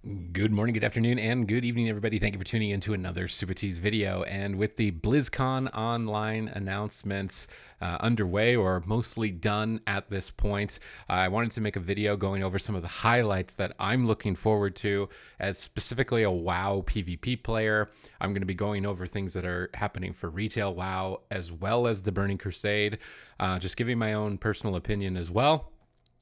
Good morning, good afternoon, and good evening, everybody. Thank you for tuning into another Supatease video. And with the BlizzCon online announcements underway or mostly done at this point, I wanted to make a video going over some of the highlights that I'm looking forward to as specifically a WoW PvP player. I'm going to be going over things that are happening for retail WoW as well as the Burning Crusade, just giving my own personal opinion as well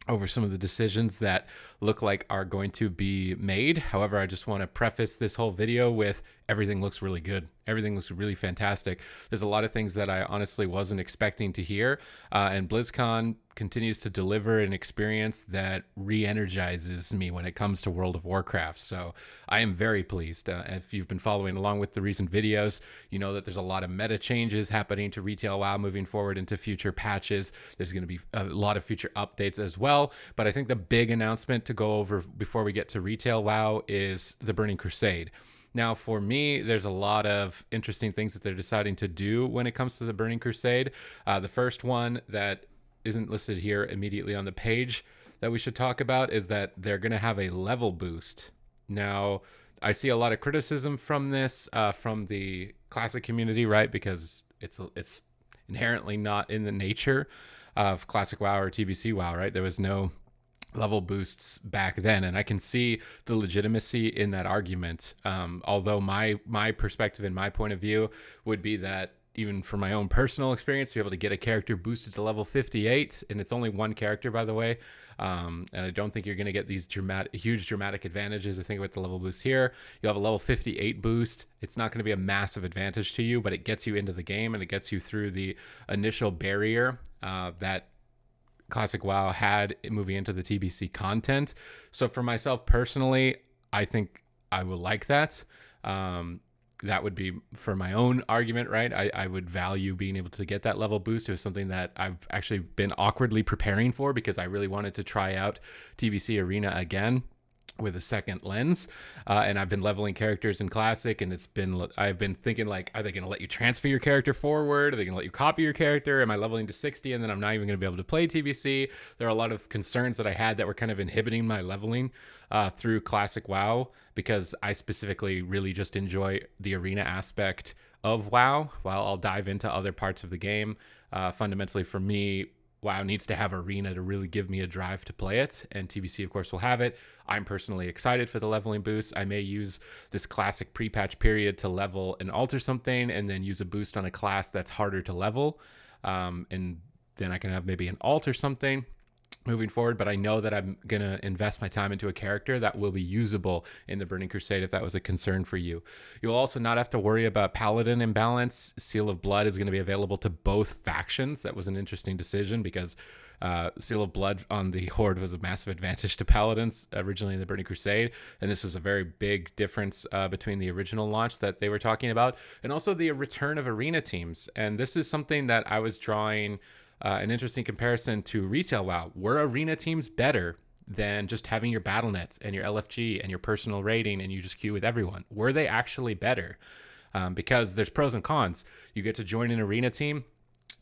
over some of the decisions that look like are going to be made. However, I just want to preface this whole video with everything looks really good. Everything looks really fantastic. There's a lot of things that I honestly wasn't expecting to hear. And BlizzCon continues to deliver an experience that re-energizes me when it comes to World of Warcraft. So I am very pleased. If you've been following along with the recent videos, you know that there's a lot of meta changes happening to retail WoW moving forward into future patches. There's going to be a lot of future updates as well. But I think the big announcement to go over before we get to retail WoW is the Burning Crusade. Now, for me, there's a lot of interesting things that they're deciding to do when it comes to the Burning Crusade. The first one that isn't listed here immediately on the page that we should talk about is that they're going to have a level boost. Now, I see a lot of criticism from this from the classic community, right? Because it's inherently not in the nature of classic WoW or TBC WoW, right? There was no level boosts back then, and I can see the legitimacy in that argument. Although my perspective and my point of view would be that even for my own personal experience, to be able to get a character boosted to level 58, and it's only one character, by the way, and I don't think you're going to get these huge dramatic advantages. I think with the level boost here, you'll have a level 58 boost. It's not going to be a massive advantage to you, but it gets you into the game and it gets you through the initial barrier that Classic WoW had moving into the TBC content. So for myself personally, I think I will like that. That would be for my own argument, right? I would value being able to get that level boost. It was something that I've actually been awkwardly preparing for because I really wanted to try out TBC Arena again with a second lens, and I've been leveling characters in Classic, and I've been thinking, like, are they going to let you transfer your character forward? Are they going to let you copy your character? Am I leveling to 60 and then I'm not even going to be able to play TBC? There are a lot of concerns that I had that were kind of inhibiting my leveling through Classic WoW, because I specifically really just enjoy the arena aspect of WoW. While I'll dive into other parts of the game, fundamentally for me, WoW needs to have arena to really give me a drive to play it, and TBC of course will have it. I'm personally excited for the leveling boost. I may use this classic pre-patch period to level and alter something, and then use a boost on a class that's harder to level, and then I can have maybe an alter something moving forward. But I know that I'm going to invest my time into a character that will be usable in the Burning Crusade if that was a concern for you. You'll also not have to worry about Paladin imbalance. Seal of Blood is going to be available to both factions. That was an interesting decision because Seal of Blood on the Horde was a massive advantage to Paladins originally in the Burning Crusade, and this was a very big difference between the original launch that they were talking about, and also the return of arena teams. And this is something that I was drawing an interesting comparison to retail WoW. Were arena teams better than just having your battle nets and your LFG and your personal rating and you just queue with everyone? Were they actually better? Because there's pros and cons. You get to join an arena team.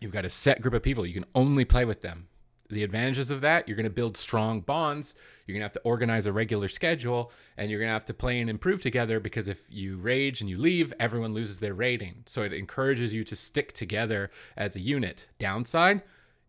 You've got a set group of people. You can only play with them. The advantages of that, you're going to build strong bonds. You're going to have to organize a regular schedule, and you're going to have to play and improve together, because if you rage and you leave, everyone loses their rating. So it encourages you to stick together as a unit. Downside,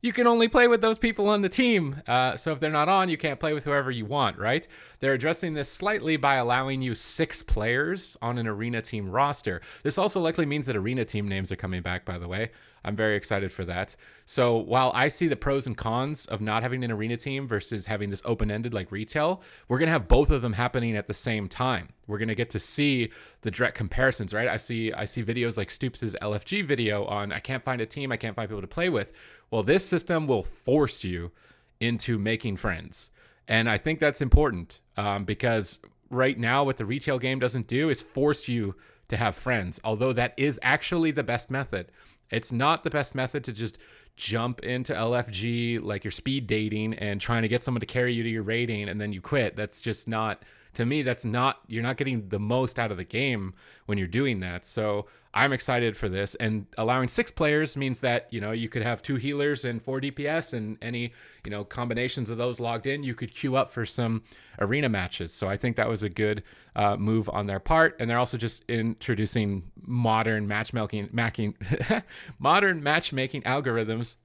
you can only play with those people on the team. So if they're not on, you can't play with whoever you want, right? They're addressing this slightly by allowing you 6 players on an arena team roster. This also likely means that arena team names are coming back, by the way. I'm very excited for that. So while I see the pros and cons of not having an arena team versus having this open-ended like retail, we're going to have both of them happening at the same time. We're going to get to see the direct comparisons, right? I see videos like Stoops' LFG video on, I can't find a team, I can't find people to play with. Well, this system will force you into making friends. And I think that's important because right now what the retail game doesn't do is force you to have friends, although that is actually the best method. It's not the best method to just jump into LFG like you're speed dating and trying to get someone to carry you to your rating and then you quit. That's just not to me, you're not getting the most out of the game when you're doing that. So I'm excited for this, and allowing 6 players means that, you could have 2 healers and 4 DPS, and any, combinations of those logged in, you could queue up for some arena matches. So I think that was a good move on their part. And they're also just introducing modern matchmaking modern matchmaking algorithms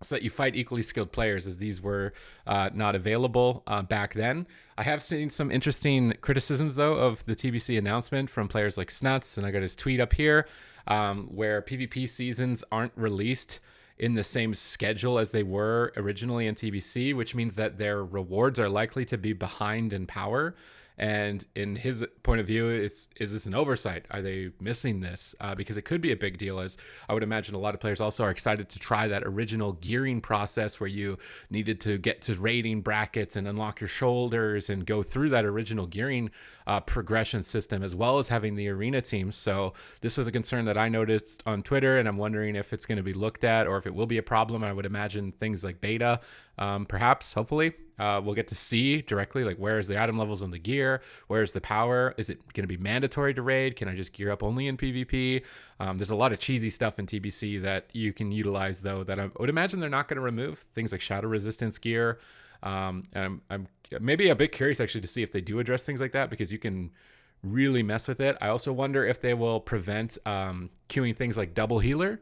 so that you fight equally skilled players, as these were not available back then. I have seen some interesting criticisms, though, of the TBC announcement from players like Snuts, and I got his tweet up here, where PvP seasons aren't released in the same schedule as they were originally in TBC, which means that their rewards are likely to be behind in power. And in his point of view, is this an oversight? Are they missing this? Because it could be a big deal, as I would imagine a lot of players also are excited to try that original gearing process where you needed to get to rating brackets and unlock your shoulders and go through that original gearing progression system, as well as having the arena teams. So this was a concern that I noticed on Twitter, and I'm wondering if it's going to be looked at or if it will be a problem. I would imagine things like beta, perhaps, hopefully. We'll get to see directly, like, where is the item levels on the gear? Where's the power? Is it going to be mandatory to raid? Can I just gear up only in PvP? There's a lot of cheesy stuff in TBC that you can utilize, though, that I would imagine they're not going to remove. Things like shadow resistance gear. And I'm maybe a bit curious, actually, to see if they do address things like that, because you can really mess with it. I also wonder if they will prevent queuing things like double healer.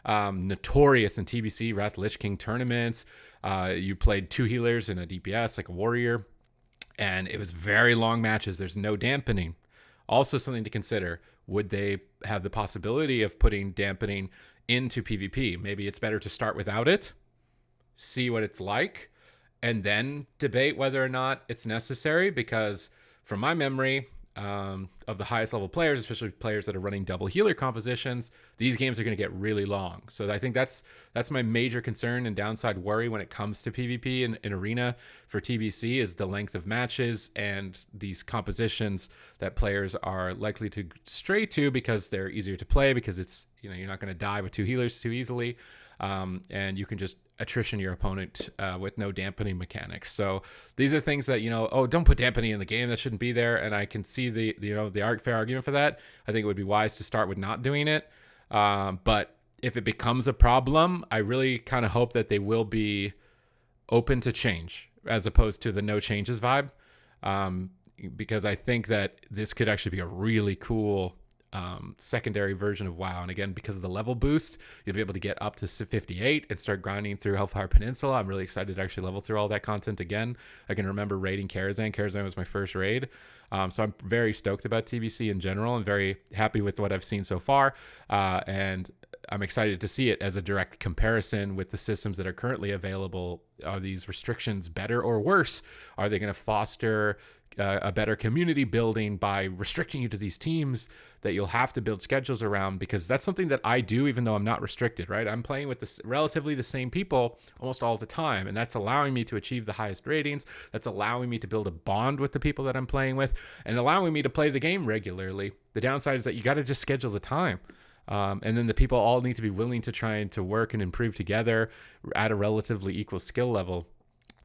Notorious in TBC, Wrath Lich King tournaments. You played 2 healers and a DPS, like a warrior, and it was very long matches. There's no dampening. Also something to consider, would they have the possibility of putting dampening into PvP? Maybe it's better to start without it, see what it's like, and then debate whether or not it's necessary, because from my memory, of the highest level players, especially players that are running double healer compositions, these games are going to get really long. So I think that's my major concern and downside worry when it comes to PvP in arena for TBC, is the length of matches and these compositions that players are likely to stray to because they're easier to play, because it's, you're not going to die with 2 healers too easily. And you can just attrition your opponent with no dampening mechanics. So these are things that, don't put dampening in the game. That shouldn't be there. And I can see the fair argument for that. I think it would be wise to start with not doing it. But if it becomes a problem, I really kind of hope that they will be open to change, as opposed to the no changes vibe. Because I think that this could actually be a really cool secondary version of WoW. And again, because of the level boost, you'll be able to get up to 58 and start grinding through Hellfire Peninsula. I'm really excited to actually level through all that content again. I can remember raiding Karazhan. Karazhan was my first raid. So I'm very stoked about TBC in general. I'm very happy with what I've seen so far. And I'm excited to see it as a direct comparison with the systems that are currently available. Are these restrictions better or worse? Are they going to foster a better community building by restricting you to these teams that you'll have to build schedules around? Because that's something that I do, even though I'm not restricted, right? I'm playing with relatively the same people almost all the time, and that's allowing me to achieve the highest ratings. That's allowing me to build a bond with the people that I'm playing with, and allowing me to play the game regularly. The downside is that you got to just schedule the time. And then the people all need to be willing to try and to work and improve together at a relatively equal skill level.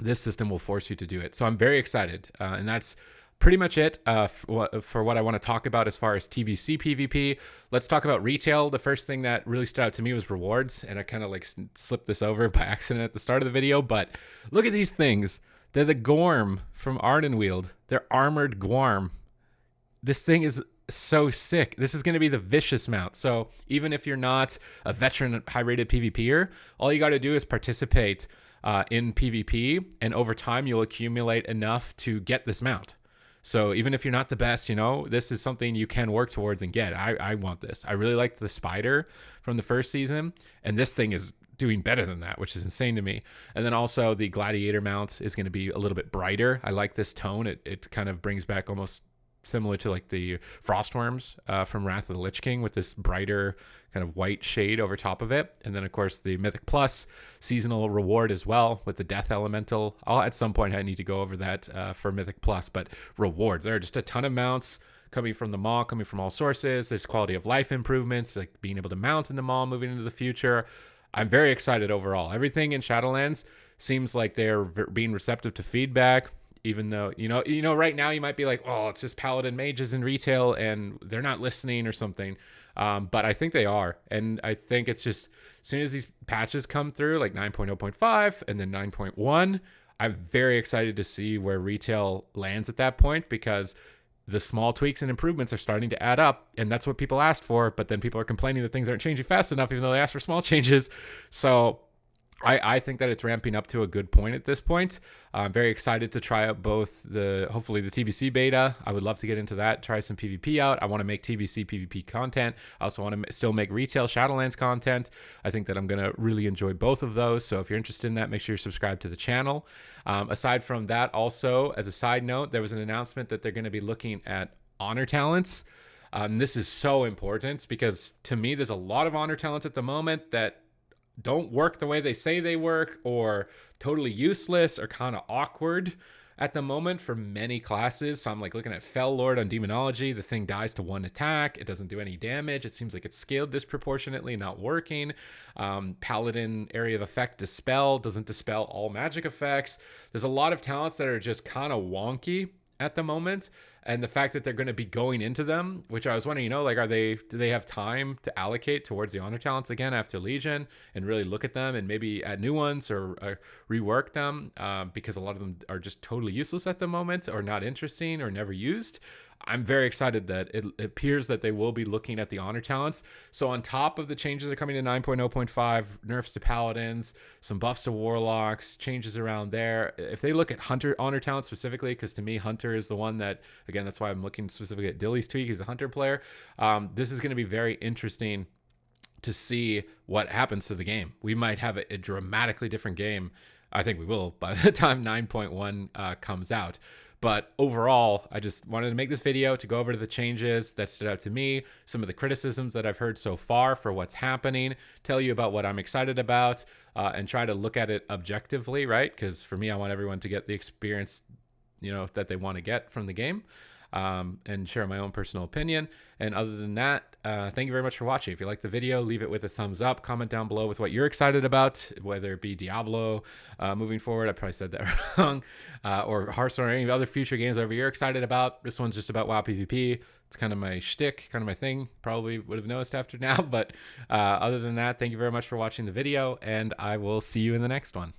This system will force you to do it. So I'm very excited. And that's pretty much it for what I want to talk about as far as TBC PvP. Let's talk about retail. The first thing that really stood out to me was rewards. And I kind of like slipped this over by accident at the start of the video. But look at these things. They're the Gorm from Ardenweald. They're armored Gorm. This thing is so sick. This is going to be the vicious mount. So even if you're not a veteran high-rated PvPer, all you got to do is participate in PvP, and over time you'll accumulate enough to get this mount. So even if you're not the best, this is something you can work towards and get. I want this. I really liked the spider from the first season, and this thing is doing better than that, which is insane to me. And then also the Gladiator mount is going to be a little bit brighter. I like this tone. It kind of brings back almost similar to like the Frostworms from Wrath of the Lich King, with this brighter kind of white shade over top of it. And then of course the Mythic Plus seasonal reward as well with the Death Elemental. At some point I need to go over that for Mythic Plus, but rewards, there are just a ton of mounts coming from the mall, coming from all sources. There's quality of life improvements, like being able to mount in the mall moving into the future. I'm very excited overall. Everything in Shadowlands seems like they're being receptive to feedback. even though, right now you might be like, oh, it's just paladin mages in retail and they're not listening or something. But I think they are. And I think it's just as soon as these patches come through, like 9.0.5 and then 9.1, I'm very excited to see where retail lands at that point, because the small tweaks and improvements are starting to add up, and that's what people asked for. But then people are complaining that things aren't changing fast enough, even though they asked for small changes. So I think that it's ramping up to a good point at this point. I'm very excited to try out hopefully the TBC beta. I would love to get into that, try some PvP out. I want to make TBC PvP content. I also want to still make retail Shadowlands content. I think that I'm going to really enjoy both of those. So if you're interested in that, make sure you're subscribed to the channel. Aside from that, also, as a side note, there was an announcement that they're going to be looking at honor talents. This is so important because to me, there's a lot of honor talents at the moment that don't work the way they say they work, or totally useless, or kind of awkward at the moment for many classes. So I'm like looking at Fell Lord on Demonology. The thing dies to 1 attack. It doesn't do any damage. It seems like it's scaled disproportionately, not working. Paladin Area of Effect Dispel doesn't dispel all magic effects. There's a lot of talents that are just kind of wonky at the moment, and the fact that they're going to be going into them, which I was wondering, like, do they have time to allocate towards the honor talents again after Legion and really look at them and maybe add new ones or rework them, because a lot of them are just totally useless at the moment, or not interesting, or never used. I'm very excited that it appears that they will be looking at the honor talents. So on top of the changes that are coming to 9.0.5, nerfs to paladins, some buffs to warlocks, changes around there. If they look at hunter honor talents specifically, because to me, hunter is the one that, again, that's why I'm looking specifically at Dilly's tweak. He's a hunter player. This is going to be very interesting to see what happens to the game. We might have a dramatically different game. I think we will by the time 9.1 comes out. But overall, I just wanted to make this video to go over the changes that stood out to me, some of the criticisms that I've heard so far for what's happening, tell you about what I'm excited about, and try to look at it objectively, right? Because for me, I want everyone to get the experience, that they want to get from the game, and share my own personal opinion. And other than that, thank you very much for watching. If you liked the video, leave it with a thumbs up. Comment down below with what you're excited about, whether it be Diablo moving forward. I probably said that wrong. Or Hearthstone, or any other future games, whatever you're excited about. This one's just about WoW PvP. It's kind of my shtick, kind of my thing. Probably would have noticed after now. But other than that, thank you very much for watching the video, and I will see you in the next one.